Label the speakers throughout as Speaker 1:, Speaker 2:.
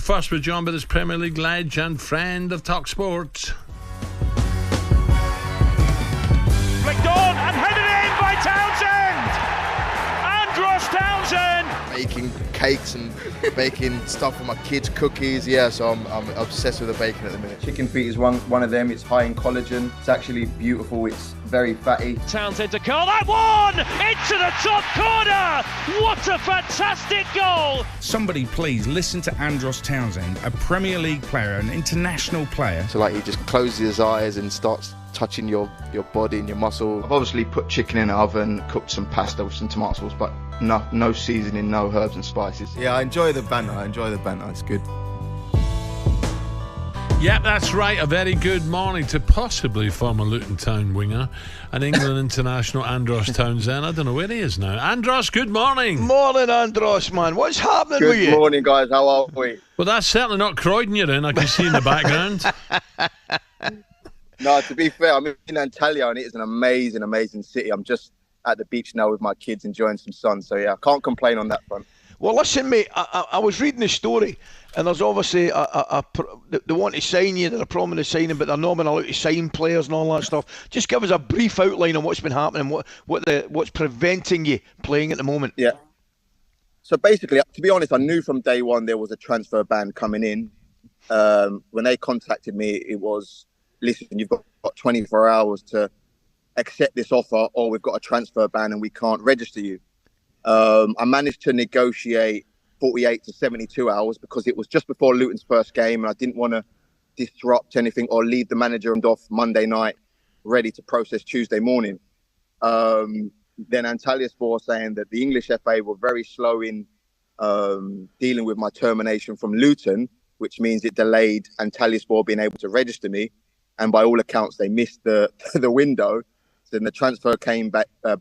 Speaker 1: first, we're joined by this Premier League ledge and friend of talkSPORT.
Speaker 2: Flicked on and headed in by Townsend! Andros Townsend!
Speaker 3: Baking cakes and baking stuff for my kids, cookies. Yeah, so I'm obsessed with the bacon at the minute.
Speaker 4: Chicken feet is one of them. It's high in collagen. It's actually beautiful. It's very fatty.
Speaker 2: Townsend to curl that one into the top corner. What a fantastic goal!
Speaker 5: Somebody please listen to Andros Townsend, a Premier League player, an international player.
Speaker 3: So like he just closes his eyes and starts touching your body and your muscle. I've obviously put chicken in the oven, cooked some pasta with some tomato sauce, but no seasoning, no herbs and spices.
Speaker 6: Yeah, I enjoy the banter. It's good.
Speaker 1: Yep, that's right. A very good morning to possibly former Luton Town winger and England international Andros Townsend. I don't know where he is now. Andros, good morning.
Speaker 7: Morning, Andros, man. What's happening with you?
Speaker 4: Good morning, guys. How are we?
Speaker 1: Well, that's certainly not Croydon you're in. I can see in the background.
Speaker 4: No, to be fair, I'm in Antalya and it is an amazing, amazing city. I'm just at the beach now with my kids enjoying some sun. So, yeah, I can't complain on that front.
Speaker 7: Well, listen, mate, I was reading the story, and there's obviously they want to sign you, they're promising to sign him, but they're not allowed to sign players and all that stuff. Just give us a brief outline on what's been happening, what's preventing you playing at the moment.
Speaker 4: Yeah. So basically, to be honest, I knew from day one there was a transfer ban coming in. When they contacted me, it was, listen, you've got 24 hours to accept this offer, or we've got a transfer ban and we can't register you. I managed to negotiate 48 to 72 hours because it was just before Luton's first game and I didn't want to disrupt anything or leave the manager off Monday night ready to process Tuesday morning. Then Antalyaspor saying that the English FA were very slow in dealing with my termination from Luton, which means it delayed Antalyaspor being able to register me. And by all accounts, they missed the window. So then the transfer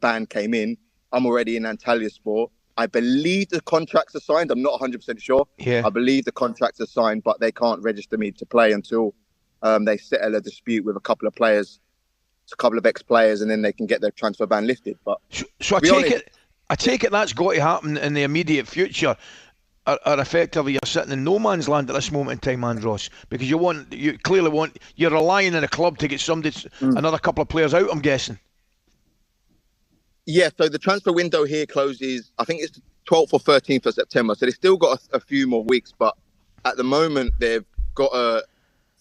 Speaker 4: ban came in. I'm already in Antalyaspor. I believe the contracts are signed. I'm not 100% sure.
Speaker 7: Yeah.
Speaker 4: I believe the contracts are signed, but they can't register me to play until they settle a dispute with a couple of players, a couple of ex-players, and then they can get their transfer ban lifted. But
Speaker 7: so I take it that's got to happen in the immediate future. Or effectively you're sitting in no man's land at this moment in time, Andros, because you're relying on a club to get another couple of players out, I'm guessing.
Speaker 4: Yeah, so the transfer window here closes, I think it's the 12th or 13th of September. So they've still got a few more weeks, but at the moment they've got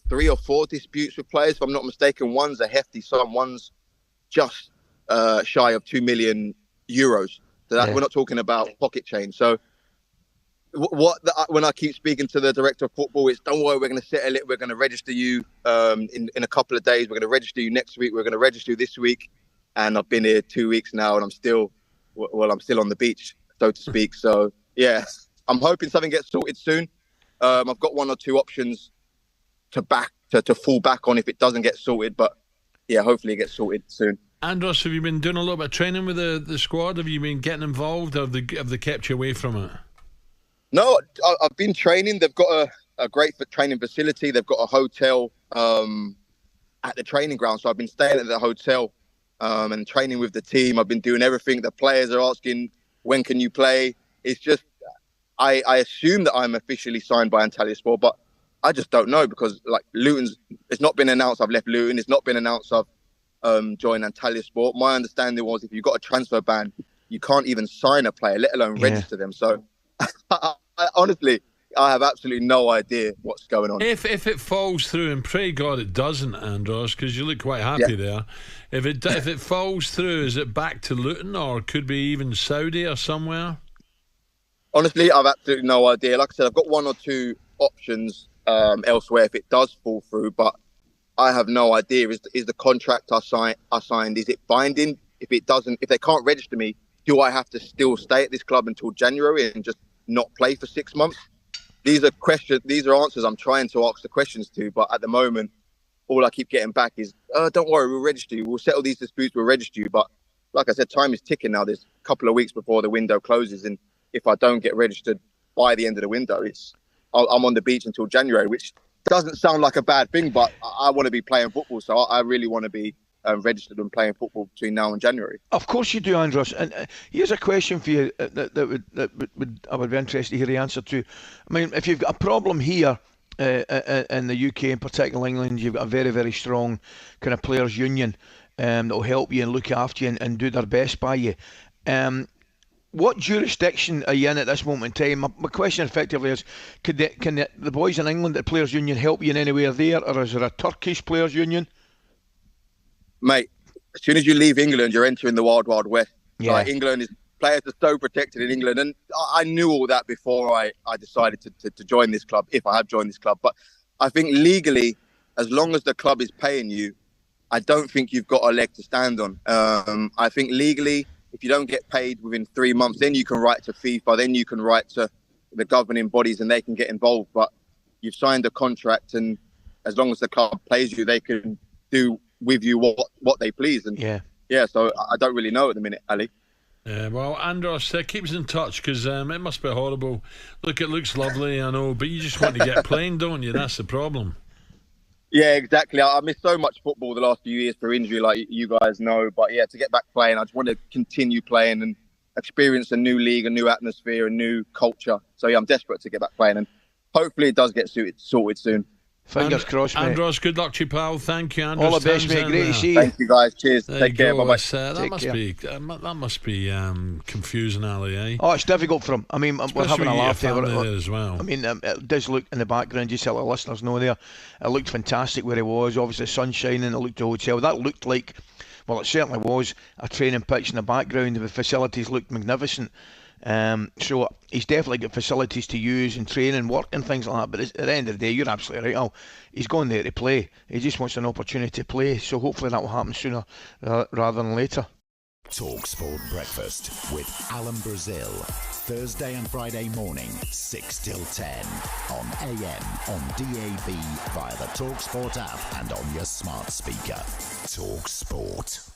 Speaker 4: 3 or 4 disputes with players. If I'm not mistaken, one's a hefty sum, one's just shy of 2 million euros. So we're not talking about pocket change. So when I keep speaking to the director of football, it's don't worry, we're going to settle it. We're going to register you in a couple of days. We're going to register you next week. We're going to register you this week. And I've been here 2 weeks now and I'm still on the beach, so to speak. So, yeah, I'm hoping something gets sorted soon. I've got 1 or 2 options to fall back on if it doesn't get sorted. But, yeah, hopefully it gets sorted soon.
Speaker 1: Andros, have you been doing a little bit of training with the squad? Have you been getting involved or have they kept you away from it?
Speaker 4: No, I've been training. They've got a great training facility. They've got a hotel at the training ground. So I've been staying at the hotel and training with the team. I've been doing everything. The players are asking, when can you play? It's just, I assume that I'm officially signed by Antalyaspor, but I just don't know because like it's not been announced I've left Luton. It's not been announced I've joined Antalyaspor. My understanding was if you've got a transfer ban, you can't even sign a player, let alone register them. So honestly, I have absolutely no idea what's going on.
Speaker 1: If it falls through, and pray God it doesn't, Andros, because you look quite happy there. If it falls through, is it back to Luton or could be even Saudi or somewhere?
Speaker 4: Honestly, I've absolutely no idea. Like I said, I've got 1 or 2 options elsewhere if it does fall through, but I have no idea. Is the contract I signed, is it binding? If it doesn't, if they can't register me, do I have to still stay at this club until January and just not play for 6 months? These are questions. These are answers I'm trying to ask the questions to. But at the moment, all I keep getting back is, don't worry, we'll register you. We'll settle these disputes. We'll register you. But like I said, time is ticking now. There's a couple of weeks before the window closes. And if I don't get registered by the end of the window, I'm on the beach until January, which doesn't sound like a bad thing. But I want to be playing football. So I really want to be registered and playing football between now and January.
Speaker 7: Of course you do, Andros. And here's a question for you I would be interested to hear the answer to. I mean, if you've got a problem here in the UK, in particular England, you've got a very, very strong kind of players' union that will help you and look after you and do their best by you. What jurisdiction are you in at this moment in time? My question effectively is, can the boys in England at Players' Union help you in anywhere there, or is there a Turkish Players' Union?
Speaker 4: Mate, as soon as you leave England, you're entering the wild, wild west.
Speaker 7: Yeah.
Speaker 4: Like, players are so protected in England, and I knew all that before I decided to join this club, if I have joined this club. But I think legally, as long as the club is paying you, I don't think you've got a leg to stand on. I think legally, if you don't get paid within 3 months, then you can write to FIFA, then you can write to the governing bodies and they can get involved. But you've signed a contract, and as long as the club pays you, they can do with you what they please. And so I don't really know at the minute, Ali.
Speaker 1: Yeah, well, Andros, keep us in touch, because it must be horrible. Look, it looks lovely, I know, but you just want to get playing, don't you? That's the problem.
Speaker 4: Yeah, exactly. I missed so much football the last few years for injury, like you guys know. But yeah, to get back playing, I just want to continue playing and experience a new league, a new atmosphere, a new culture. So yeah, I'm desperate to get back playing, and hopefully it does get sorted soon.
Speaker 7: Fingers crossed, mate.
Speaker 1: Andros, good luck to you, pal. Thank you, Andros.
Speaker 7: All the best, mate. Great to see you.
Speaker 4: Thank you, guys. Cheers. Take care. Bye-bye.
Speaker 1: That must be confusing, Ali, eh?
Speaker 7: Oh, it's difficult for him. I mean, we're having a laugh there
Speaker 1: as well.
Speaker 7: I mean, it does look in the background, just to let the listeners know there, it looked fantastic where he was. Obviously, the sun shining, it looked a hotel. That looked like, well, it certainly was a training pitch in the background. The facilities looked magnificent. So he's definitely got facilities to use and train and work and things like that, but at the end of the day, you're absolutely right, Al. He's gone there to play. He just wants an opportunity to play, so hopefully that will happen sooner rather than later.
Speaker 8: talkSPORT Breakfast with Alan Brazil, Thursday and Friday morning 6 till 10 on AM, on DAB, via the talkSPORT app and on your smart speaker. talkSPORT.